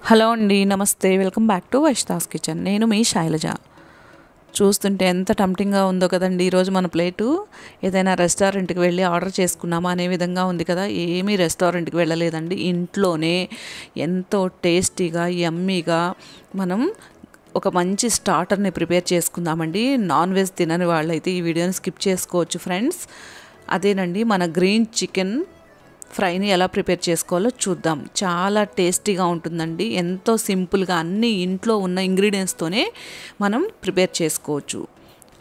Hello అండి, నమస్తే. Welcome back to Vaishnav's kitchen. నేను మీ శైలజ. చూస్తుంటే ఎంత టెంప్టింగ్గా ఉందో కదండి. ఈరోజు మన ప్లేటు ఏదైనా రెస్టారెంట్కి వెళ్ళి ఆర్డర్ చేసుకున్నామా అనే విధంగా ఉంది కదా. ఏమీ రెస్టారెంట్కి వెళ్ళలేదండి, ఇంట్లోనే ఎంతో టేస్టీగా యమ్మీగా మనం ఒక మంచి స్టార్టర్ని ప్రిపేర్ చేసుకుందామండి. నాన్ వెజ్ తినని వాళ్ళైతే ఈ వీడియోని స్కిప్ చేసుకోవచ్చు ఫ్రెండ్స్. అదేనండి, మన గ్రీన్ చికెన్ ఫ్రైని ఎలా ప్రిపేర్ చేసుకోవాలో చూద్దాం. చాలా టేస్టీగా ఉంటుందండి. ఎంతో సింపుల్గా అన్ని ఇంట్లో ఉన్న ఇంగ్రీడియంట్స్తోనే మనం ప్రిపేర్ చేసుకోవచ్చు.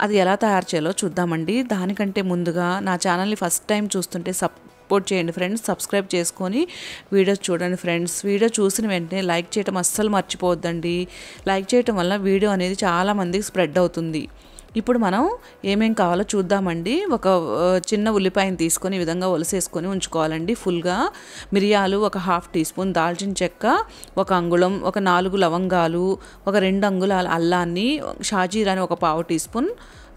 అది ఎలా తయారు చేయాలో చూద్దామండి. దానికంటే ముందుగా నా ఛానల్ని ఫస్ట్ టైం చూస్తుంటే సపోర్ట్ చేయండి ఫ్రెండ్స్. సబ్స్క్రైబ్ చేసుకొని వీడియో చూడండి ఫ్రెండ్స్. వీడియో చూసిన వెంటనే లైక్ చేయడం అస్సలు మర్చిపోవద్దండి. లైక్ చేయడం వల్ల వీడియో అనేది చాలామందికి స్ప్రెడ్ అవుతుంది. ఇప్పుడు మనం ఏమేం కావాలో చూద్దామండి. ఒక చిన్న ఉల్లిపాయను తీసుకొని ఈ విధంగా ఒలిసేసుకొని ఉంచుకోవాలండి. ఫుల్గా మిరియాలు, ఒక హాఫ్ టీ స్పూన్ దాల్చిన చెక్క, ఒక అంగుళం, ఒక 4 లవంగాలు, ఒక 2 అంగుళాల అల్లాన్ని, షాజీరాని ఒక పావు టీ స్పూన్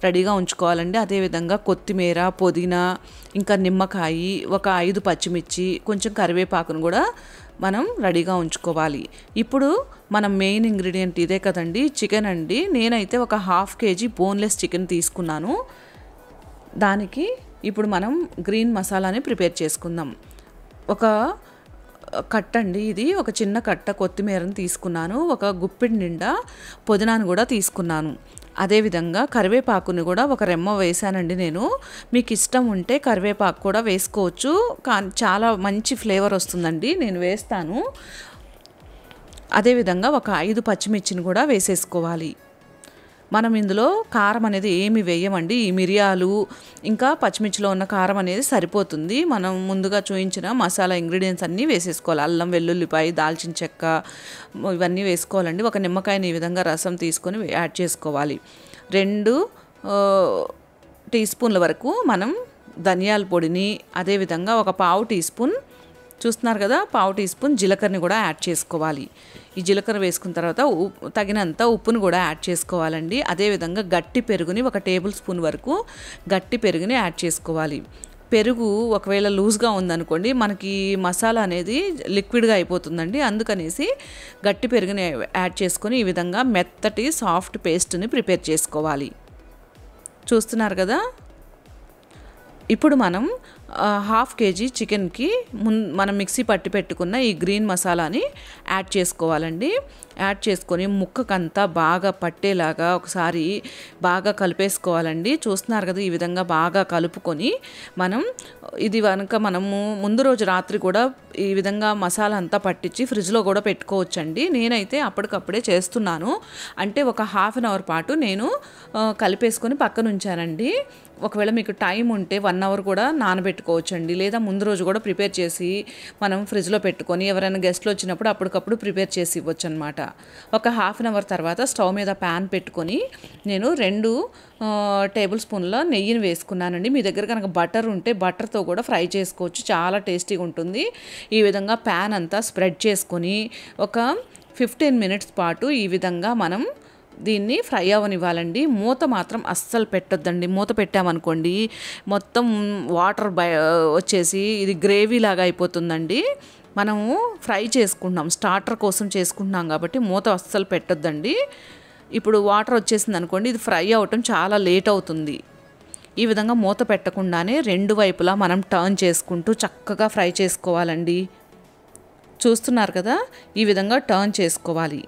రెడీగా ఉంచుకోవాలండి. అదేవిధంగా కొత్తిమీర, పుదీనా, ఇంకా నిమ్మకాయ, ఒక 5 పచ్చిమిర్చి, కొంచెం కరివేపాకును కూడా మనం రెడీగా ఉంచుకోవాలి. ఇప్పుడు మనం మెయిన్ ఇంగ్రీడియంట్ ఇదే కదండి, చికెన్ అండి. నేనైతే ఒక హాఫ్ కేజీ బోన్లెస్ చికెన్ తీసుకున్నాను. దానికి ఇప్పుడు మనం గ్రీన్ మసాలాని ప్రిపేర్ చేసుకుందాం. ఒక కట్ట అండి, ఇది ఒక చిన్న కట్ట కొత్తిమీరని తీసుకున్నాను. ఒక గుప్పిడి నిండా పుదీనాను కూడా తీసుకున్నాను. అదేవిధంగా కరివేపాకుని కూడా ఒక రెమ్మ వేసానండి నేను. మీకు ఇష్టం ఉంటే కరివేపాకు కూడా వేసుకోవచ్చు, కానీ చాలా మంచి ఫ్లేవర్ వస్తుందండి. నేను వేస్తాను. అదేవిధంగా ఒక 5 పచ్చిమిర్చిని కూడా వేసేసుకోవాలి. మనం ఇందులో కారం అనేది ఏమి వేయమండి. ఈ మిరియాలు ఇంకా పచ్చిమిర్చిలో ఉన్న కారం అనేది సరిపోతుంది. మనం ముందుగా చూపించిన మసాలా ఇంగ్రీడియంట్స్ అన్నీ వేసేసుకోవాలి. అల్లం, వెల్లుల్లిపాయ, దాల్చిన చెక్క, ఇవన్నీ వేసుకోవాలండి. ఒక నిమ్మకాయని ఈ విధంగా రసం తీసుకొని యాడ్ చేసుకోవాలి. 2 టీ స్పూన్ల వరకు మనం ధనియాల పొడిని, అదేవిధంగా ఒక పావు టీ స్పూన్, చూస్తున్నారు కదా, పావు టీ స్పూన్ జీలకర్రని కూడా యాడ్ చేసుకోవాలి. ఈ జీలకర్ర వేసుకున్న తర్వాత తగినంత ఉప్పును కూడా యాడ్ చేసుకోవాలండి. అదేవిధంగా గట్టి పెరుగుని, ఒక టేబుల్ స్పూన్ వరకు గట్టి పెరుగుని యాడ్ చేసుకోవాలి. పెరుగు ఒకవేళ లూజ్గా ఉందనుకోండి, మనకి మసాలా అనేది లిక్విడ్గా అయిపోతుందండి. అందుకనేసి గట్టి పెరుగుని యాడ్ చేసుకొని ఈ విధంగా మెత్తటి సాఫ్ట్ పేస్ట్ని ప్రిపేర్ చేసుకోవాలి. చూస్తున్నారు కదా. ఇప్పుడు మనం హాఫ్ కేజీ చికెన్కి మనం మిక్సీ పట్టి పెట్టుకున్న ఈ గ్రీన్ మసాలాని యాడ్ చేసుకోవాలండి. యాడ్ చేసుకొని ముక్కకంతా బాగా పట్టేలాగా ఒకసారి బాగా కలిపేసుకోవాలండి. చూస్తున్నారు కదా, ఈ విధంగా బాగా కలుపుకొని ఇది కనుక మనము ముందు రోజు రాత్రి కూడా ఈ విధంగా మసాలా అంతా పట్టించి ఫ్రిడ్జ్లో కూడా పెట్టుకోవచ్చండి. నేనైతే అప్పటికప్పుడే చేస్తున్నాను. అంటే ఒక హాఫ్ అన్ అవర్ పాటు నేను కలిపేసుకొని పక్కన ఉంచానండి. ఒకవేళ మీకు టైం ఉంటే 1 అవర్ కూడా నానబెట్టుకోవచ్చండి. లేదా ముందు రోజు కూడా ప్రిపేర్ చేసి మనం ఫ్రిడ్జ్లో పెట్టుకొని ఎవరైనా గెస్ట్లు వచ్చినప్పుడు అప్పటికప్పుడు ప్రిపేర్ చేసి ఇవ్వచ్చు అనమాట. ఒక హాఫ్ అన్ అవర్ తర్వాత స్టవ్ మీద ప్యాన్ పెట్టుకొని నేను 2 టేబుల్ స్పూన్ల నెయ్యిని వేసుకున్నానండి. మీ దగ్గర కనుక బటర్ ఉంటే బటర్తో కూడా ఫ్రై చేసుకోవచ్చు, చాలా టేస్టీగా ఉంటుంది. ఈ విధంగా ప్యాన్ అంతా స్ప్రెడ్ చేసుకొని ఒక 15 మినిట్స్ పాటు ఈ విధంగా మనం దీన్ని ఫ్రై అవ్వనివ్వాలండి. మూత మాత్రం అస్సలు పెట్టొద్దండి. మూత పెట్టామనుకోండి మొత్తం వాటర్ వచ్చేసి ఇది గ్రేవీ లాగా అయిపోతుందండి. మనము ఫ్రై చేసుకుంటున్నాం, స్టార్టర్ కోసం చేసుకుంటున్నాం కాబట్టి మూత అస్సలు పెట్టొద్దండి. ఇప్పుడు వాటర్ వచ్చేసింది అనుకోండి, ఇది ఫ్రై అవ్వటం చాలా లేట్ అవుతుంది. ఈ విధంగా మూత పెట్టకుండానే 2 వైపులా మనం టర్న్ చేసుకుంటూ చక్కగా ఫ్రై చేసుకోవాలండి. చూస్తున్నారు కదా, ఈ విధంగా టర్న్ చేసుకోవాలి.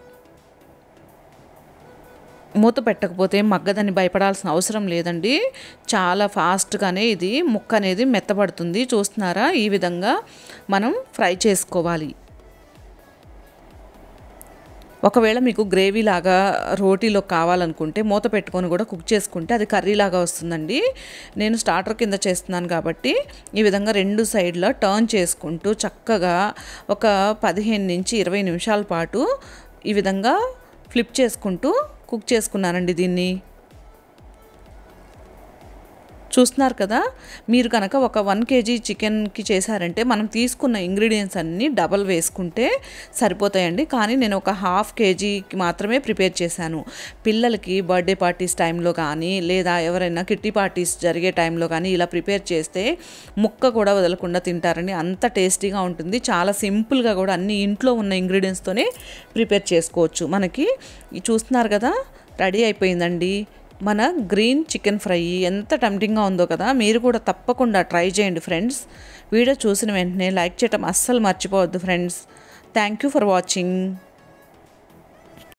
మూత పెట్టకపోతే మగ్గదని భయపడాల్సిన అవసరం లేదండి. చాలా ఫాస్ట్గానే ఇది ముక్క అనేది మెత్తబడుతుంది. చూస్తున్నారా, ఈ విధంగా మనం ఫ్రై చేసుకోవాలి. ఒకవేళ మీకు గ్రేవీ లాగా రోటీలో కావాలనుకుంటే మూత పెట్టుకొని కూడా కుక్ చేసుకుంటే అది కర్రీ లాగా వస్తుందండి. నేను స్టార్టర్ కింద చేస్తున్నాను కాబట్టి ఈ విధంగా 2 సైడ్లో టర్న్ చేసుకుంటూ చక్కగా ఒక 15 నుంచి 20 నిమిషాల పాటు ఈ విధంగా ఫ్లిప్ చేసుకుంటూ కుక్ చేసుకున్నానండి దీన్ని. చూస్తున్నారు కదా, మీరు కనుక ఒక 1 kg చికెన్కి చేశారంటే మనం తీసుకున్న ఇంగ్రీడియంట్స్ అన్నీ డబల్ వేసుకుంటే సరిపోతాయండి. కానీ నేను ఒక 1/2 kgకి మాత్రమే ప్రిపేర్ చేశాను. పిల్లలకి బర్త్డే పార్టీస్ టైంలో కానీ లేదా ఎవరైనా కిట్టి పార్టీస్ జరిగే టైంలో కానీ ఇలా ప్రిపేర్ చేస్తే ముక్క కూడా వదలకుండా తింటారండి. అంత టేస్టీగా ఉంటుంది. చాలా సింపుల్గా కూడా అన్ని ఇంట్లో ఉన్న ఇంగ్రీడియంట్స్తోనే ప్రిపేర్ చేసుకోవచ్చు. మనకి చూస్తున్నారు కదా, రెడీ అయిపోయిందండి మన గ్రీన్ చికెన్ ఫ్రై. ఎంత టెంప్టింగ్గా ఉందో కదా, మీరు కూడా తప్పకుండా ట్రై చేయండి ఫ్రెండ్స్. వీడియో చూసిన వెంటనే లైక్ చేయడం అస్సలు మర్చిపోవద్దు friends. Thank you for watching.